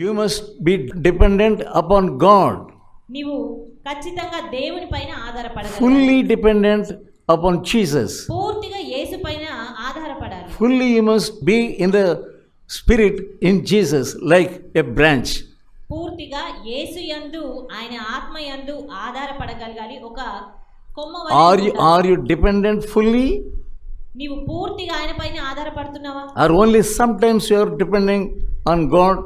You must be dependent upon God. నీవు ఖచ్చితంగా దేవుని పైన ఆధారపడగలగాలి. Fully dependent upon Jesus. పూర్తిగా యేసు పైన ఆధారపడాలి. Fully you must be in the spirit in Jesus like a branch. పూర్తిగా యేసు యందు ఆయన ఆత్మ యందు ఆధారపడగలగాలి. ఒక కొమ్మ Are you dependent fully? నీవు పూర్తిగా ఆయన పైన ఆధారపడుతున్నావా? Or only sometimes you are depending on God?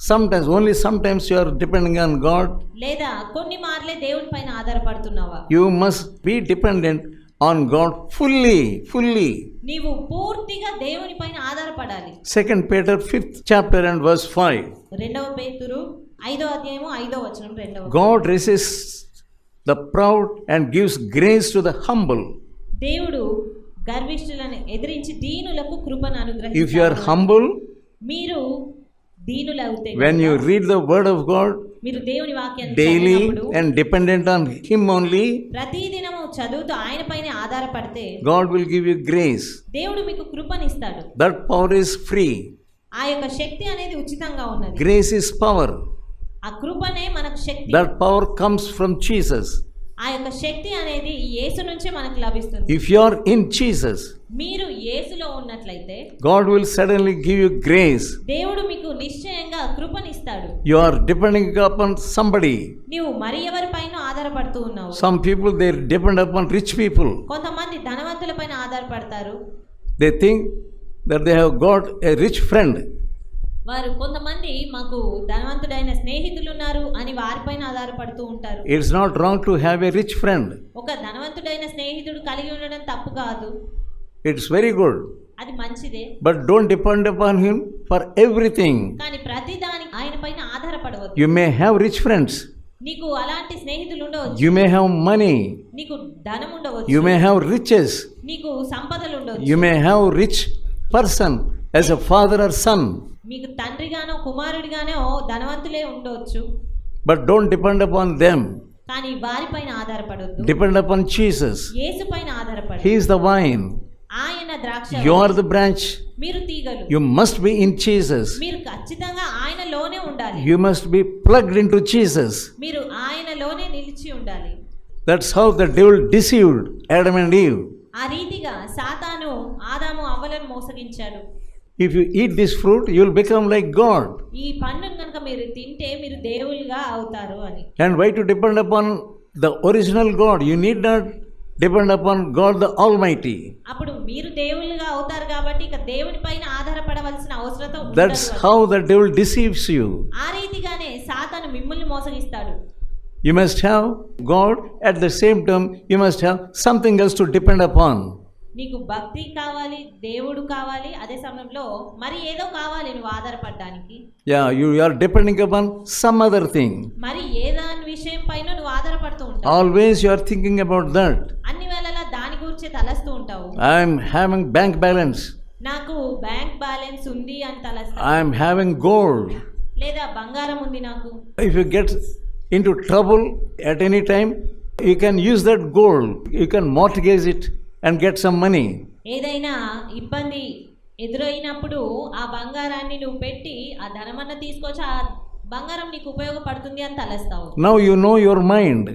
Sometimes you are depending on God. లేదా కొన్ని మార్లే దేవుని పైన ఆధారపడుతున్నావా? You must be dependent on God fully. నీవు పూర్తిగా దేవుని పైన ఆధారపడాలి. 2 Peter 5th chapter and verse 5. రెండవ పేతురు 5వ అధ్యాయము 5వ వచనం రెండవ. God resists the proud and gives grace to the humble. దేవుడు గర్విష్ఠులను ఎదిరించి దీనులకు కృపను అనుగ్రహిస్తాడు. If you are humble, మీరు దీనులవుతే, when you read the word of God మీరు దేవుని వాక్యాన్ని daily చదివినప్పుడు, and dependent on him only, ప్రతిదినము చదువుతూ ఆయన పైన ఆధారపడితే God will give you grace. దేవుడు మీకు కృపనిస్తాడు. That power is free. ఆ యొక్క శక్తి అనేది ఉచితంగా ఉన్నది. Grace is power. ఆ కృపనే మనకు శక్తి. That power comes from Jesus. ఆ యొక్క శక్తి అనేది యేసు నుంచే మనకు లభిస్తుంది. If you are in Jesus, మీరు యేసులో ఉన్నట్లయితే God will suddenly give you grace. దేవుడు మీకు నిశ్చయంగా కృపనిస్తాడు. You are depending upon somebody. నీవు మరి ఎవరి పైన ఆధారపడుతూ ఉన్నావు? Some people, they depend upon rich people. కొంతమంది ధనవంతుల పైన ఆధారపడతారు. They think that they have got a rich friend. వారు కొంతమంది మాకు ధనవంతుడైన స్నేహితులు ఉన్నారు అని వారిపైన ఆధారపడుతూ ఉంటారు. It's not wrong to have a rich friend. ఒక ధనవంతుడైన స్నేహితుడు కలిగి ఉండడం తప్పు కాదు. It's very good. అది మంచిదే. But don't depend upon him for everything. కానీ ప్రతి దానికి ఆయన పైన ఆధారపడవద్దు. You may have rich friends. నీకు అలాంటి స్నేహితులు ఉండవచ్చు. You may have money. నీకు ధనం ఉండవచ్చు. You may have riches. నీకు సంపదలు ఉండవచ్చు. You may have rich person as a father or son. మీకు తండ్రిగానో కుమారుడిగానో ధనవంతులే ఉండవచ్చు. But don't depend upon them. కానీ వారిపైన ఆధారపడొద్దు. Depend upon Jesus. యేసు పైన ఆధారపడు. He is the vine. ఆయన ద్రాక్ష. You are the branch. మీరు తీగలు. You must be in Jesus. మీరు ఖచ్చితంగా ఆయనలోనే ఉండాలి. You must be plugged into Jesus. మీరు ఆయనలోనే నిలిచి ఉండాలి. That's how the devil deceived Adam and Eve. ఆ రీతిగా సాతాను ఆదాము అవ్వలను మోసగించాడు. If you eat this fruit, you will become like God. ఈ పండును కనుక మీరు తింటే మీరు దేవులుగా అవుతారు అని. And why to depend upon the original God? You need not depend upon God the Almighty. అప్పుడు మీరు దేవులుగా అవుతారు కాబట్టి ఇక దేవుని పైన ఆధారపడవలసిన అవసరం ఉండదు. That's how the devil deceives you. ఆ రీతిగానే సాతాను మిమ్మల్ని మోసగిస్తాడు. You must have God, at the same time you must have something else to depend upon. నీకు భక్తి కావాలి, దేవుడు కావాలి, అదే సమయంలో మరి ఏదో కావాలి నువ్వు ఆధారపడడానికి. Yeah, you are depending upon some other thing. మరి ఏ దాని విషయం పైన నువ్వు ఆధారపడుతూ ఉంటావు. Always you are thinking about that. అన్ని వేళలా దాని గురించి తలస్తూ ఉంటావు. I am having bank balance. నాకు బ్యాంక్ బ్యాలెన్స్ ఉంది అని తలస్తావు. I am having gold. లేదా బంగారం ఉంది నాకు. If you get into trouble at any time, you can use that gold. You can mortgage it and get some money. ఏదైనా ఇబ్బంది ఎదురైనప్పుడు ఆ బంగారాన్ని నువ్వు పెట్టి ఆ ధనమన్న తీసుకొచ్చి ఆ బంగారం నీకు ఉపయోగపడుతుంది అని తలస్తావు. Now you know your mind.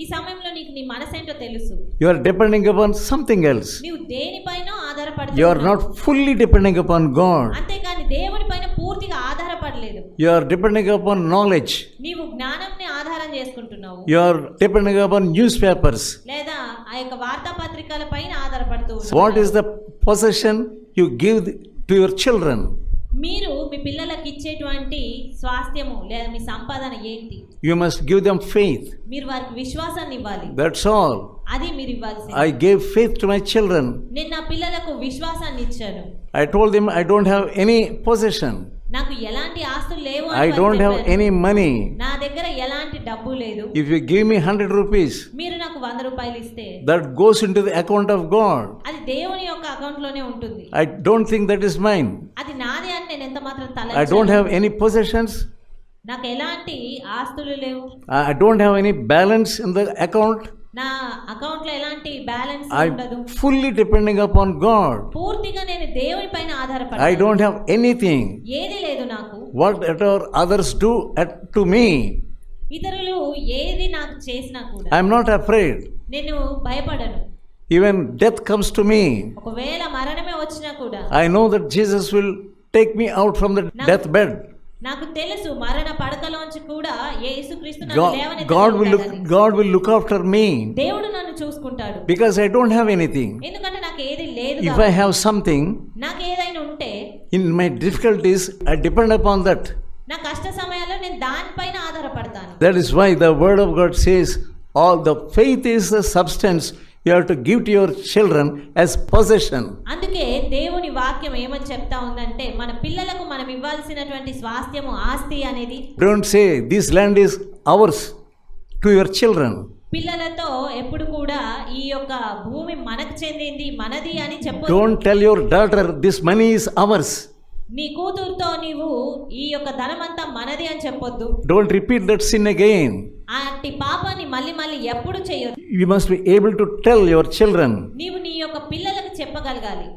ఈ సమయంలో నీకు నీ మనసేంటో తెలుసు. You are depending upon something else. నీవు దేనిపైన ఆధారపడుతున్నావు. You are not fully depending upon God. అంతేకాని దేవుని పైన పూర్తిగా ఆధారపడలేదు. You are depending upon knowledge. నీవు జ్ఞానంని ఆధారం చేసుకుంటున్నావు. You are depending upon newspapers. లేదా ఆ యొక్క వార్తాపత్రికల పైన ఆధారపడుతూ What is the possession you give to your children? మీరు మీ పిల్లలకు ఇచ్చేటువంటి స్వాస్థ్యము లేదా మీ సంపాదన ఏంటి? You must give them faith. మీరు వారికి విశ్వాసాన్ని ఇవ్వాలి. That's all. అది మీరు ఇవ్వాల్సింది. I gave faith to my children. నేను నా పిల్లలకు విశ్వాసాన్ని ఇచ్చాను. I told them I don't have any possession. నాకు ఎలాంటి ఆస్తులు లేవు. I don't have any money. నా దగ్గర ఎలాంటి డబ్బు లేదు. If you give me 100 rupees, మీరు నాకు 100 రూపాయలు ఇస్తే that goes into the account of God. అది దేవుని యొక్క అకౌంట్ లోనే ఉంటుంది. I don't think that is mine. అది నాదే అని నేను ఎంత మాత్రం I don't have any possessions. నాకు ఎలాంటి ఆస్తులు లేవు. I don't have any balance in the account. నా అకౌంట్ లో ఎలాంటి బ్యాలెన్స్ I ఉండదు. fully depending upon God. పూర్తిగా నేను దేవుని పైన I ఆధారపడతాను. don't have anything. ఏది లేదు నాకు. Whatever others do to me, ఇతరులు ఏది నాకు చేసినా కూడా I am not afraid. నేను భయపడను. Even death comes to me, ఒకవేళ మరణమే వచ్చినా కూడా I know that Jesus will take me out from the deathbed. నాకు తెలుసు మరణ పడకలోంచి కూడా యేసుక్రీస్తు నన్ను God will look after me దేవుడు నన్ను చూసుకుంటాడు. because I don't have anything. ఎందుకంటే నాకు ఏది లేదు. If I have something, నాకు ఏదైనా ఉంటే in my difficulties, I depend upon that. నా కష్ట సమయాల్లో నేను దానిపైన ఆధారపడతాను. That is why the word of God says, all the faith is the substance you have to give to your children as possession. అందుకే దేవుని వాక్యం ఏమని చెప్తా ఉందంటే మన పిల్లలకు మనం ఇవ్వాల్సినటువంటి స్వాస్థ్యము ఆస్తి అనేది. Don't say this land is ours to your children. పిల్లలతో ఎప్పుడు కూడా ఈ యొక్క భూమి మనకు చెందింది మనది అని చెప్పొద్దు. Don't tell your daughter this money is ours. నీ కూతురుతో నీవు ఈ యొక్క ధనమంతా మనది అని చెప్పొద్దు. Don't repeat that sin again. అట్టి పాపాన్ని మళ్ళీ మళ్ళీ ఎప్పుడు చేయొద్దు. You must be able to tell your children, నీవు నీ యొక్క పిల్లలకు చెప్పగలగాలి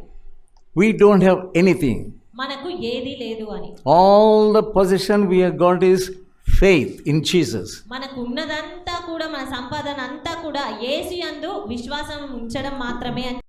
we don't have anything. మనకు ఏదీ లేదు అని. All the possession we have got is faith in Jesus. మనకు ఉన్నదంతా కూడా మన సంపాదన అంతా కూడా యేసు యందు విశ్వాసం ఉంచడం మాత్రమే అని